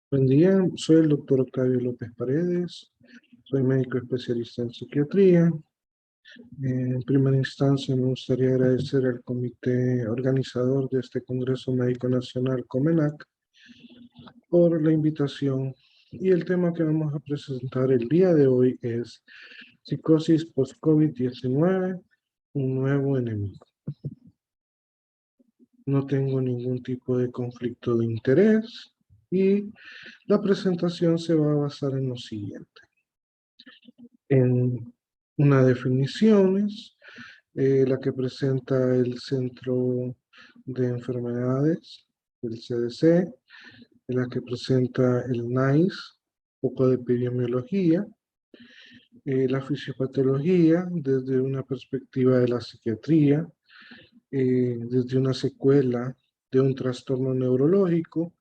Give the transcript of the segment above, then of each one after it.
Buen día, soy el doctor Octavio López Paredes, soy médico especialista en psiquiatría. En primera instancia me gustaría agradecer al comité organizador de este Congreso Médico Nacional, COMENAC, por la invitación. Y el tema que vamos a presentar el día de hoy es psicosis post-COVID-19, un nuevo enemigo. No tengo ningún tipo de conflicto de interés y la presentación se va a basar en lo siguiente. En una definición, la que presenta el Centro de Enfermedades, el CDC, la que presenta el NICE, un poco de epidemiología, la fisiopatología desde una perspectiva de la psiquiatría, desde una secuela de un trastorno neurológico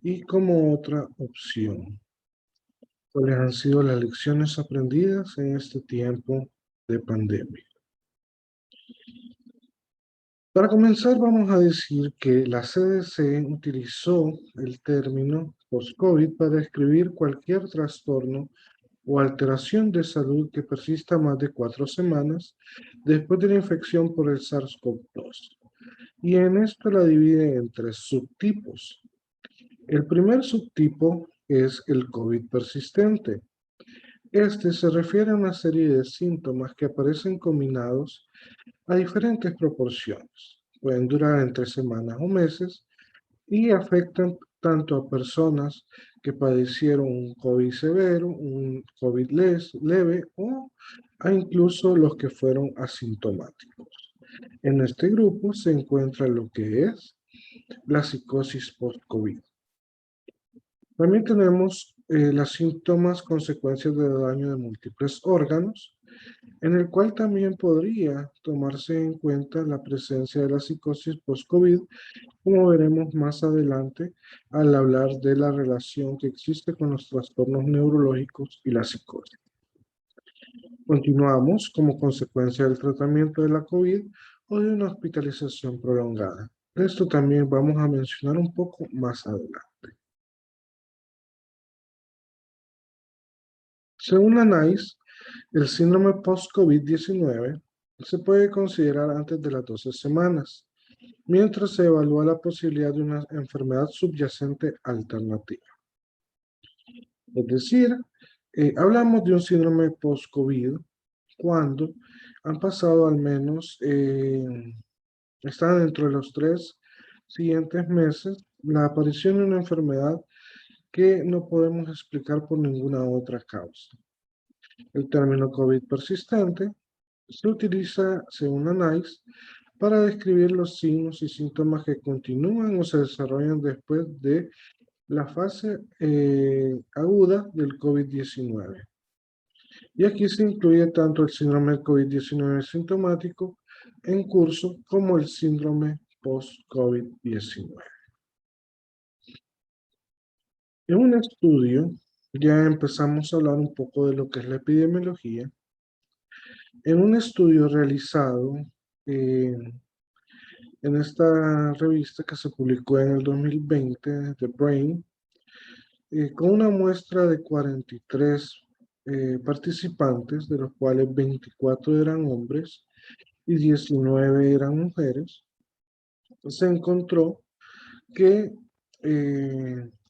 y como otra opción. ¿Cuáles han sido las lecciones aprendidas en este tiempo de pandemia? Para comenzar, vamos a decir que la CDC utilizó el término post-COVID para describir cualquier trastorno o alteración de salud que persista más de 4 semanas después de la infección por el SARS-CoV-2. Y en esto la divide en 3 subtipos. El primer subtipo es el COVID persistente. Este se refiere a una serie de síntomas que aparecen combinados a diferentes proporciones. Pueden durar entre semanas o meses y afectan tanto a personas que padecieron un COVID severo, un COVID leve o a incluso los que fueron asintomáticos. En este grupo se encuentra lo que es la psicosis post-COVID. También tenemos los síntomas, consecuencias de daño de múltiples órganos, en el cual también podría tomarse en cuenta la presencia de la psicosis post-COVID, como veremos más adelante al hablar de la relación que existe con los trastornos neurológicos y la psicosis. Continuamos como consecuencia del tratamiento de la COVID o de una hospitalización prolongada. De esto también vamos a mencionar un poco más adelante. Según la NICE, el síndrome post-COVID-19 se puede considerar antes de las 12 semanas, mientras se evalúa la posibilidad de una enfermedad subyacente alternativa. Es decir, hablamos de un síndrome post-COVID cuando han pasado al menos, están dentro de los 3 siguientes meses, la aparición de una enfermedad que no podemos explicar por ninguna otra causa. El término COVID persistente se utiliza, según la NICE, para describir los signos y síntomas que continúan o se desarrollan después de la fase aguda del COVID-19. Y aquí se incluye tanto el síndrome COVID-19 sintomático en curso como el síndrome post-COVID-19. En un estudio, ya empezamos a hablar un poco de lo que es la epidemiología. En un estudio realizado eh, en esta revista que se publicó en el 2020, The Brain, con una muestra de 43 participantes, de los cuales 24 eran hombres y 19 eran mujeres, se encontró que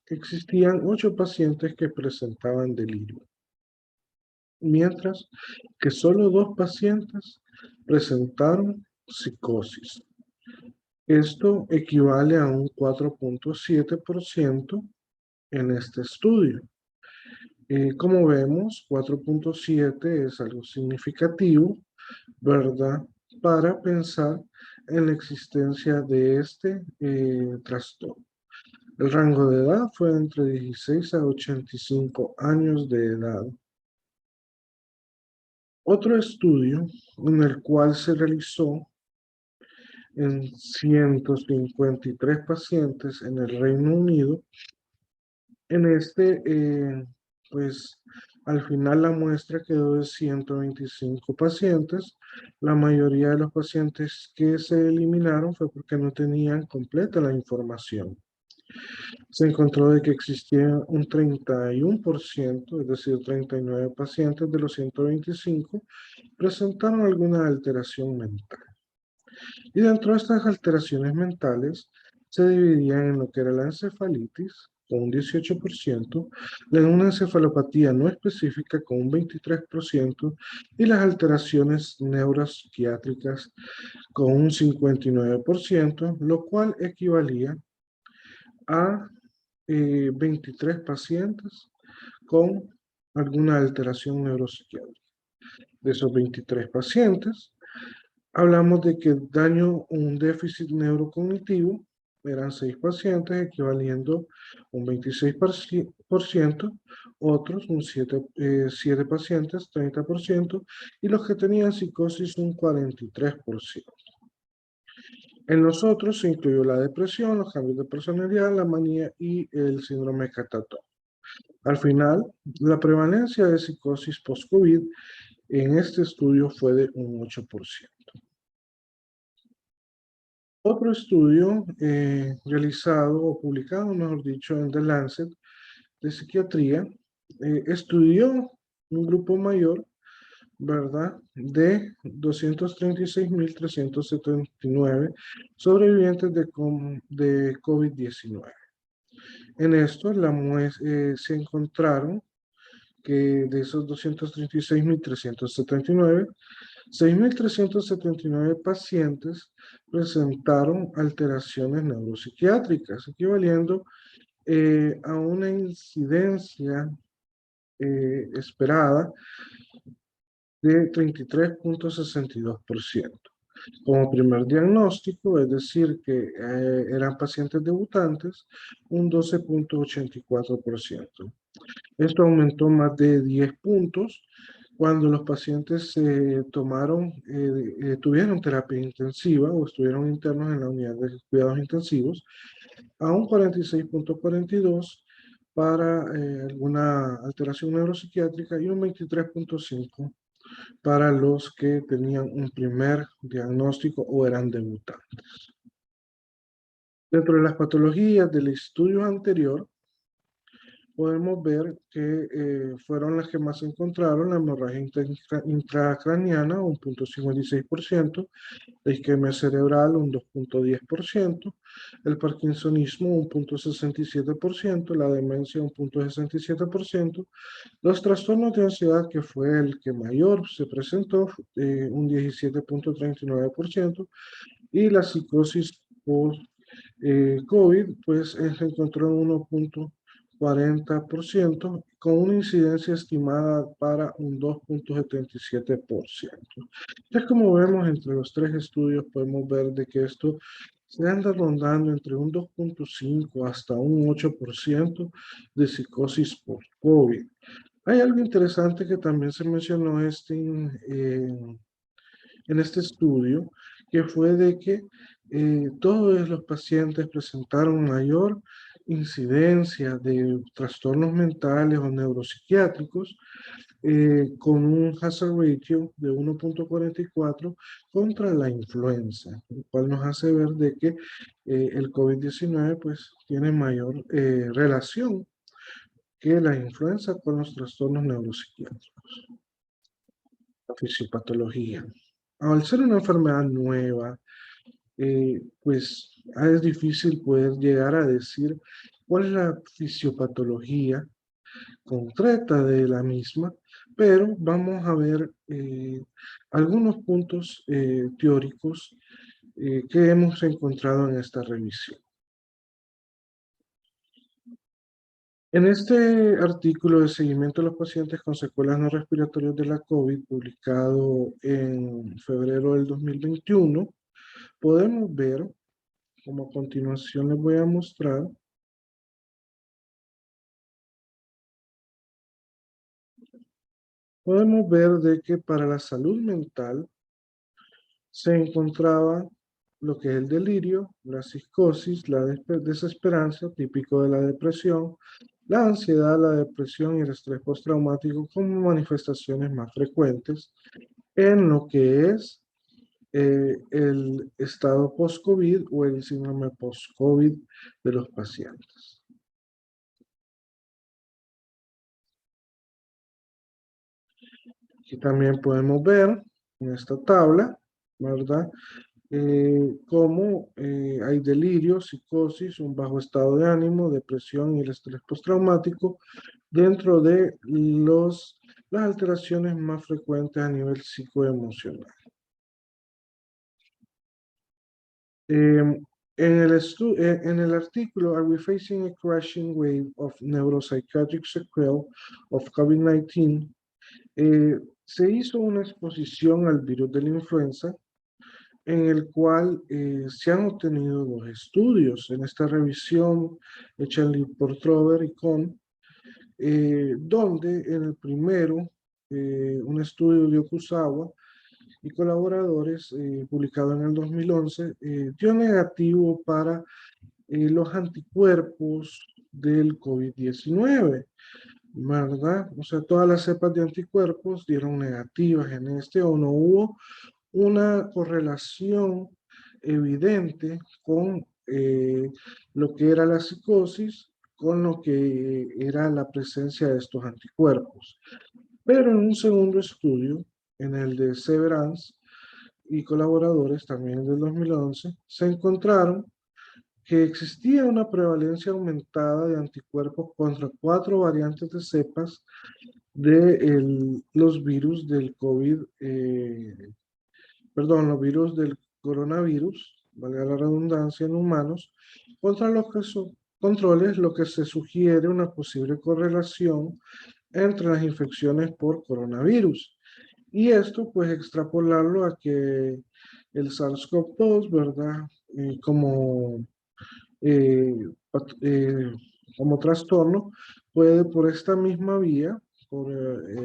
existían 8 pacientes que presentaban delirio, mientras que solo 2 pacientes presentaron psicosis. Esto equivale a un 4.7% en este estudio. Como vemos, 4.7 es algo significativo, ¿verdad? Para pensar en la existencia de este trastorno. El rango de edad fue entre 16 a 85 años de edad. Otro estudio en el cual se realizó en 153 pacientes en el Reino Unido. En este, pues al final la muestra quedó de 125 pacientes. La mayoría de los pacientes que se eliminaron fue porque no tenían completa la información. Se encontró de que existía un 31%, es decir, 39 pacientes de los 125 presentaron alguna alteración mental. Y dentro de estas alteraciones mentales se dividían en lo que era la encefalitis, con un 18%, una encefalopatía no específica con un 23% y las alteraciones neuropsiquiátricas con un 59%, lo cual equivalía a 23 pacientes con alguna alteración neuropsiquiátrica. De esos 23 pacientes, hablamos de que daño un déficit neurocognitivo eran 6 pacientes, equivaliendo un 26%, otros un 7 pacientes, 30%, y los que tenían psicosis un 43%. En los otros se incluyó la depresión, los cambios de personalidad, la manía y el síndrome catatón. Al final, la prevalencia de psicosis post-COVID en este estudio fue de un 8%. Otro estudio realizado o publicado, mejor dicho, en The Lancet de psiquiatría, estudió un grupo mayor, ¿verdad?, de 236.379 sobrevivientes de COVID-19. En esto se encontraron que de esos 236.379, 6.379 pacientes presentaron alteraciones neuropsiquiátricas, equivaliendo a una incidencia esperada de 33.62%. Como primer diagnóstico, es decir, que eran pacientes debutantes, un 12.84%. Esto aumentó más de 10 puntos cuando los pacientes tuvieron terapia intensiva o estuvieron internos en la unidad de cuidados intensivos, a un 46.42 para alguna alteración neuropsiquiátrica y un 23.5 para los que tenían un primer diagnóstico o eran debutantes. Dentro de las patologías del estudio anterior, podemos ver que fueron las que más se encontraron: la hemorragia intracraniana, un 0.56%, la isquemia cerebral, un 2.10%, el parkinsonismo, un 0.67%, la demencia, un 0.67%, los trastornos de ansiedad, que fue el que mayor se presentó, un 17.39%, y la psicosis por COVID, pues se encontró en 1.40%, con una incidencia estimada para un 2.77%. Ya como vemos, entre los tres estudios podemos ver de que esto se anda rondando entre un 2.5 hasta un 8% de psicosis por COVID. Hay algo interesante que también se mencionó en este estudio, que fue de que todos los pacientes presentaron mayor incidencia de trastornos mentales o neuropsiquiátricos, con un hazard ratio de 1.44 contra la influenza, lo cual nos hace ver de que el COVID-19 pues tiene mayor relación que la influenza con los trastornos neuropsiquiátricos. La fisiopatología. Al ser una enfermedad nueva, pues es difícil poder llegar a decir cuál es la fisiopatología concreta de la misma, pero vamos a ver algunos puntos teóricos que hemos encontrado en esta revisión. En este artículo de seguimiento de los pacientes con secuelas no respiratorias de la COVID, publicado en febrero del 2021, podemos ver, como a continuación les voy a mostrar, podemos ver de que para la salud mental se encontraba lo que es el delirio, la psicosis, la desesperanza, típico de la depresión, la ansiedad, la depresión y el estrés postraumático como manifestaciones más frecuentes en lo que es el estado post-COVID o el síndrome post-COVID de los pacientes. Aquí también podemos ver en esta tabla, ¿verdad? Cómo hay delirio, psicosis, un bajo estado de ánimo, depresión y el estrés postraumático dentro de las alteraciones más frecuentes a nivel psicoemocional. En el artículo Are We Facing a Crashing Wave of Neuropsychiatric Sequelae of COVID-19? Se hizo una exposición al virus de la influenza en el cual se han obtenido dos estudios. En esta revisión hecha por Trover y Kohn, donde en el primero, un estudio de Okuzawa y colaboradores, publicado en el 2011, dio negativo para los anticuerpos del COVID-19, ¿verdad? O sea, todas las cepas de anticuerpos dieron negativas en este, o no hubo una correlación evidente con lo que era la psicosis, con lo que era la presencia de estos anticuerpos. Pero en un segundo estudio, en el de Severance y colaboradores, también del 2011, se encontraron que existía una prevalencia aumentada de anticuerpos contra 4 variantes de cepas de los virus del COVID, los virus del coronavirus, valga la redundancia, en humanos, contra los que son controles, lo que se sugiere una posible correlación entre las infecciones por coronavirus. Y esto, pues, extrapolarlo a que el SARS-CoV-2, ¿verdad? Como, eh, eh, como trastorno, puede por esta misma vía, por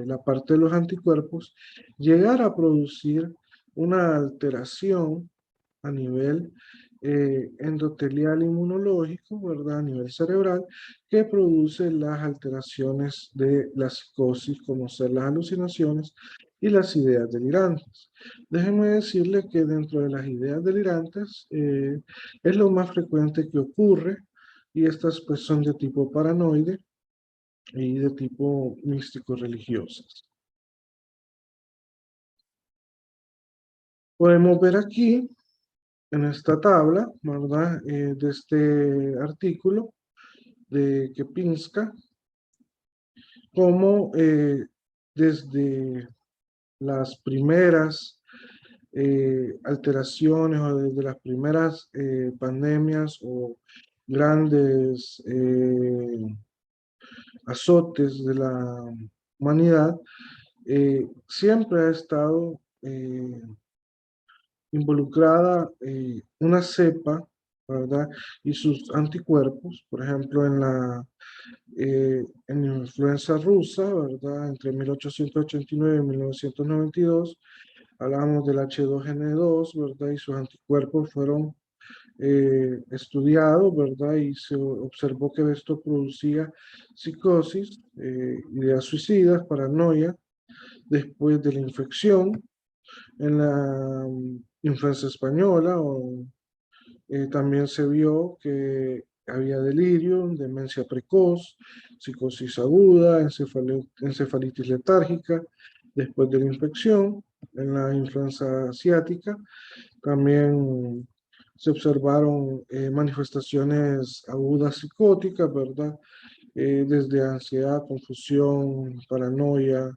la parte de los anticuerpos, llegar a producir una alteración a nivel endotelial inmunológico, ¿verdad? A nivel cerebral, que produce las alteraciones de la psicosis, como ser las alucinaciones y las ideas delirantes. Déjenme decirle que dentro de las ideas delirantes es lo más frecuente que ocurre, y estas pues son de tipo paranoide y de tipo místico religiosas. Podemos ver aquí en esta tabla, ¿verdad? De este artículo de Kepinska, cómo desde las primeras alteraciones o desde las primeras pandemias o grandes azotes de la humanidad, siempre ha estado involucrada una cepa, ¿verdad? Y sus anticuerpos, por ejemplo, en la influenza rusa, ¿verdad? Entre 1889 y 1992, hablábamos del H2N2, ¿verdad? Y sus anticuerpos fueron estudiados, ¿verdad? Y se observó que esto producía psicosis, ideas suicidas, paranoia, después de la infección. En la influenza española también se vio que había delirio, demencia precoz, psicosis aguda, encefalitis letárgica después de la infección. En la influenza asiática también se observaron manifestaciones agudas psicóticas, ¿verdad? Desde ansiedad, confusión, paranoia,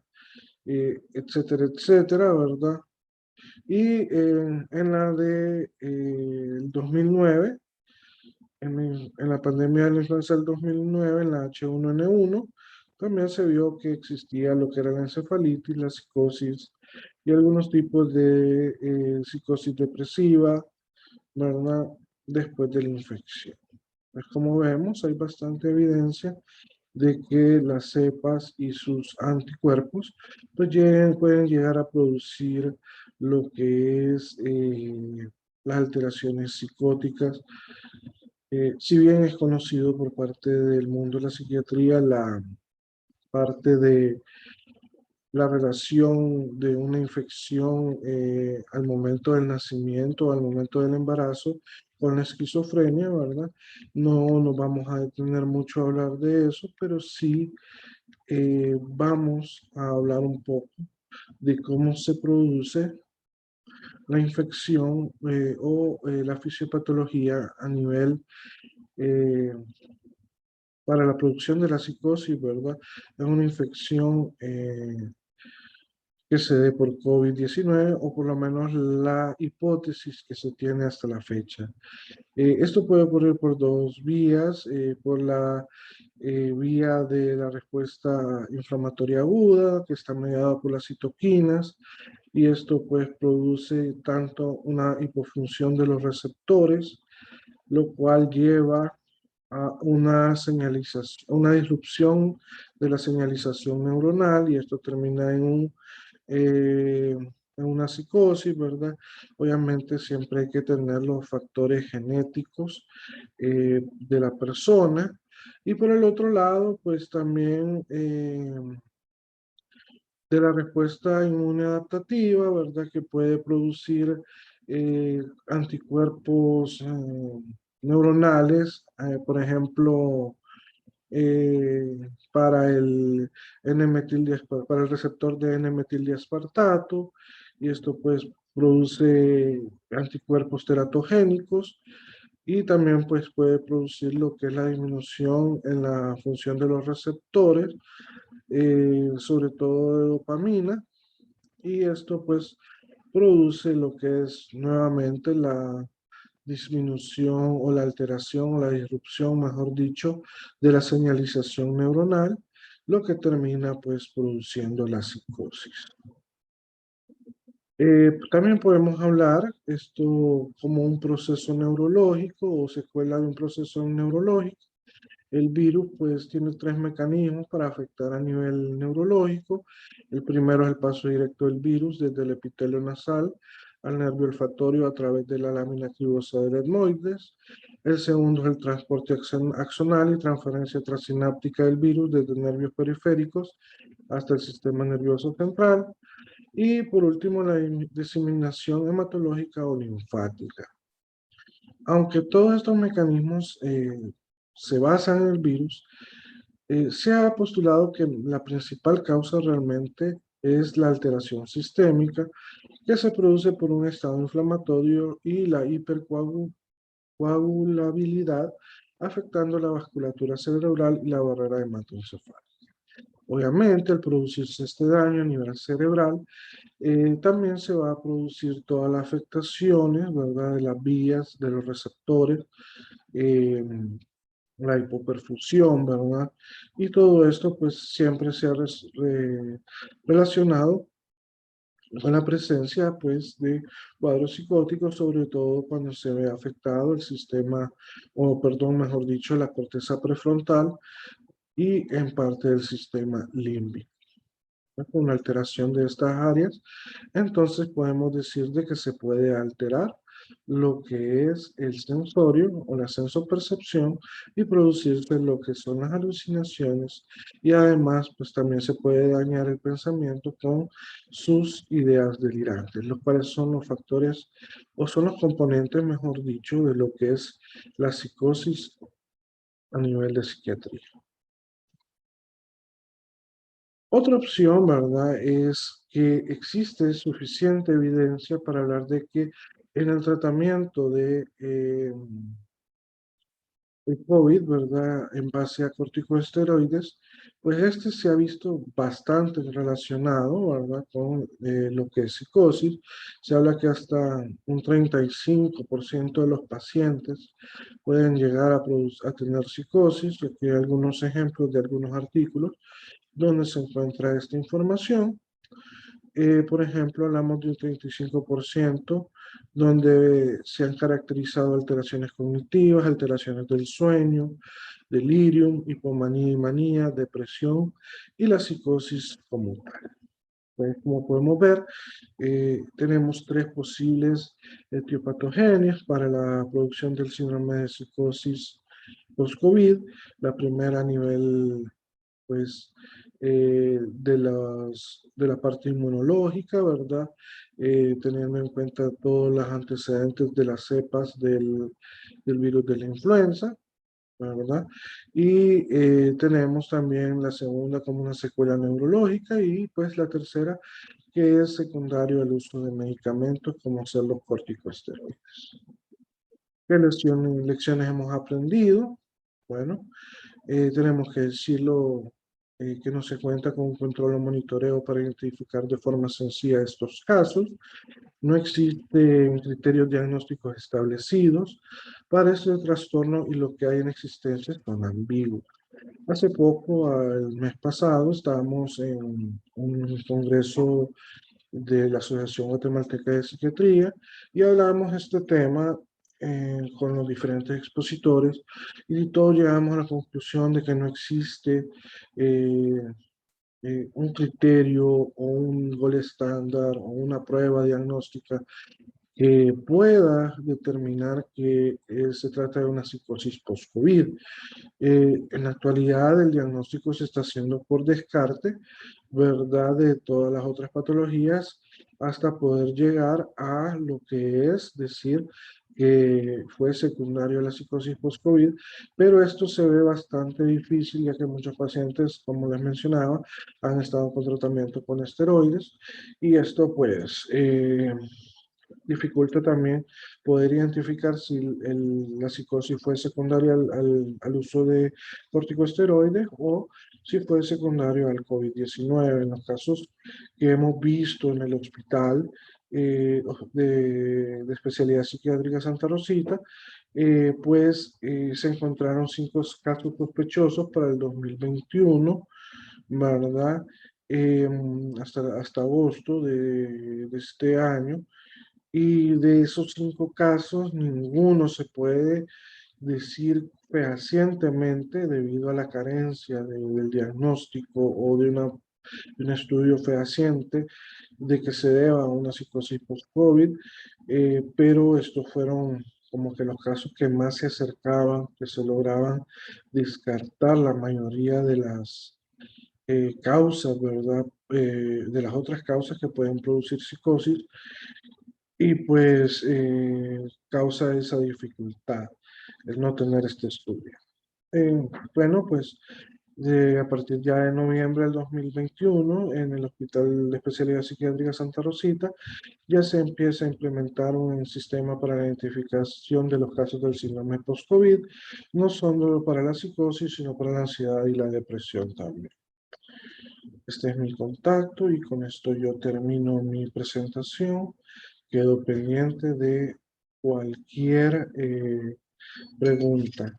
etcétera, etcétera, ¿verdad? Y en la de el 2009, en la pandemia de la influenza del 2009, en la H1N1, también se vio que existía lo que era la encefalitis, la psicosis y algunos tipos de psicosis depresiva, ¿verdad? Después de la infección. Pues como vemos, hay bastante evidencia de que las cepas y sus anticuerpos pues pueden llegar a producir lo que es las alteraciones psicóticas. Si bien es conocido por parte del mundo de la psiquiatría la parte de la relación de una infección al momento del nacimiento, al momento del embarazo, con la esquizofrenia, ¿verdad? No nos vamos a detener mucho a hablar de eso, pero sí vamos a hablar un poco de cómo se produce la infección o la fisiopatología a nivel eh, para la producción de la psicosis, ¿verdad? Es una infección que se dé por COVID-19 o por lo menos la hipótesis que se tiene hasta la fecha. Esto puede ocurrir por dos vías, por la vía de la respuesta inflamatoria aguda, que está mediada por las citoquinas, y esto pues produce tanto una hipofunción de los receptores, lo cual lleva a una señalización, una disrupción de la señalización neuronal y esto termina en una psicosis, ¿verdad? Obviamente siempre hay que tener los factores genéticos de la persona y por el otro lado, pues también de la respuesta inmune adaptativa, ¿verdad? Que puede producir anticuerpos neuronales, por ejemplo, para el para el receptor de N-metildiaspartato, y esto pues produce anticuerpos teratogénicos y también pues puede producir lo que es la disminución en la función de los receptores, sobre todo de dopamina, y esto pues produce lo que es nuevamente la disminución o la alteración o la disrupción, mejor dicho, de la señalización neuronal, lo que termina pues produciendo la psicosis. También podemos hablar esto como un proceso neurológico o secuela de un proceso neurológico. El virus pues tiene tres mecanismos para afectar a nivel neurológico. El primero es el paso directo del virus desde el epitelio nasal al nervio olfatorio a través de la lámina cribosa del etmoides. El segundo es el transporte axonal y transferencia transináptica del virus desde nervios periféricos hasta el sistema nervioso central. Y por último, la diseminación hematológica o linfática. Aunque todos estos mecanismos se basan en el virus, se ha postulado que la principal causa realmente es la alteración sistémica que se produce por un estado inflamatorio y la hipercoagulabilidad afectando la vasculatura cerebral y la barrera hematoencefálica. Obviamente, al producirse este daño a nivel cerebral, también se va a producir todas las afectaciones, ¿verdad? De las vías, de los receptores, eh, la hipoperfusión, ¿verdad? Y todo esto pues siempre se ha relacionado con la presencia pues de cuadros psicóticos, sobre todo cuando se ve afectado el sistema, o perdón, mejor dicho, la corteza prefrontal y en parte del sistema límbico. Con una alteración de estas áreas, entonces podemos decir de que se puede alterar lo que es el sensorio o la sensopercepción y producirse lo que son las alucinaciones y además pues también se puede dañar el pensamiento con sus ideas delirantes, los cuales son los factores o son los componentes, mejor dicho, de lo que es la psicosis a nivel de psiquiatría. Otra opción, ¿verdad? Es que existe suficiente evidencia para hablar de que en el tratamiento de el COVID, ¿verdad? En base a corticosteroides, pues este se ha visto bastante relacionado, ¿verdad? Con lo que es psicosis. Se habla que hasta un 35% de los pacientes pueden llegar a tener psicosis. Aquí hay algunos ejemplos de algunos artículos donde se encuentra esta información. Por ejemplo, hablamos de un 35% donde se han caracterizado alteraciones cognitivas, alteraciones del sueño, delirium, hipomanía y manía, depresión y la psicosis como tal. Pues, como podemos ver, tenemos tres posibles etiopatogenias para la producción del síndrome de psicosis post-COVID. La primera a nivel pues, de la parte inmunológica, ¿verdad? Teniendo en cuenta todos los antecedentes de las cepas del virus de la influenza, ¿verdad? Y tenemos también la segunda como una secuela neurológica y pues la tercera que es secundario al uso de medicamentos como ser los corticosteroides. ¿Qué lecciones hemos aprendido? Bueno, tenemos que decirlo que no se cuenta con un control o monitoreo para identificar de forma sencilla estos casos. No existen criterios diagnósticos establecidos para este trastorno y lo que hay en existencia son ambiguos. Hace poco, el mes pasado, estábamos en un congreso de la Asociación Guatemalteca de Psiquiatría y hablamos de este tema con los diferentes expositores y todos llegamos a la conclusión de que no existe eh, un criterio o un gol estándar o una prueba diagnóstica que pueda determinar que se trata de una psicosis post-COVID. En la actualidad el diagnóstico se está haciendo por descarte, ¿verdad? De todas las otras patologías hasta poder llegar a lo que es decir que fue secundario a la psicosis post-COVID, pero esto se ve bastante difícil ya que muchos pacientes, como les mencionaba, han estado con tratamiento con esteroides y esto pues dificulta también poder identificar si la psicosis fue secundaria al uso de corticosteroides o si fue secundario al COVID-19. En los casos que hemos visto en el hospital de especialidad psiquiátrica Santa Rosita, se encontraron 5 casos sospechosos para el 2021, ¿verdad? Hasta agosto de este año. Y de esos 5 casos, ninguno se puede decir fehacientemente debido a la carencia del diagnóstico o de un estudio fehaciente de que se deba a una psicosis post-COVID, pero estos fueron como que los casos que más se acercaban, que se lograban descartar la mayoría de las causas, ¿verdad? De las otras causas que pueden producir psicosis y pues causa esa dificultad el no tener este estudio. Bueno, pues a partir ya de noviembre del 2021, en el Hospital de Especialidad Psiquiátrica Santa Rosita, ya se empieza a implementar un sistema para la identificación de los casos del síndrome post-COVID, no solo para la psicosis, sino para la ansiedad y la depresión también. Este es mi contacto y con esto yo termino mi presentación. Quedo pendiente de cualquier pregunta.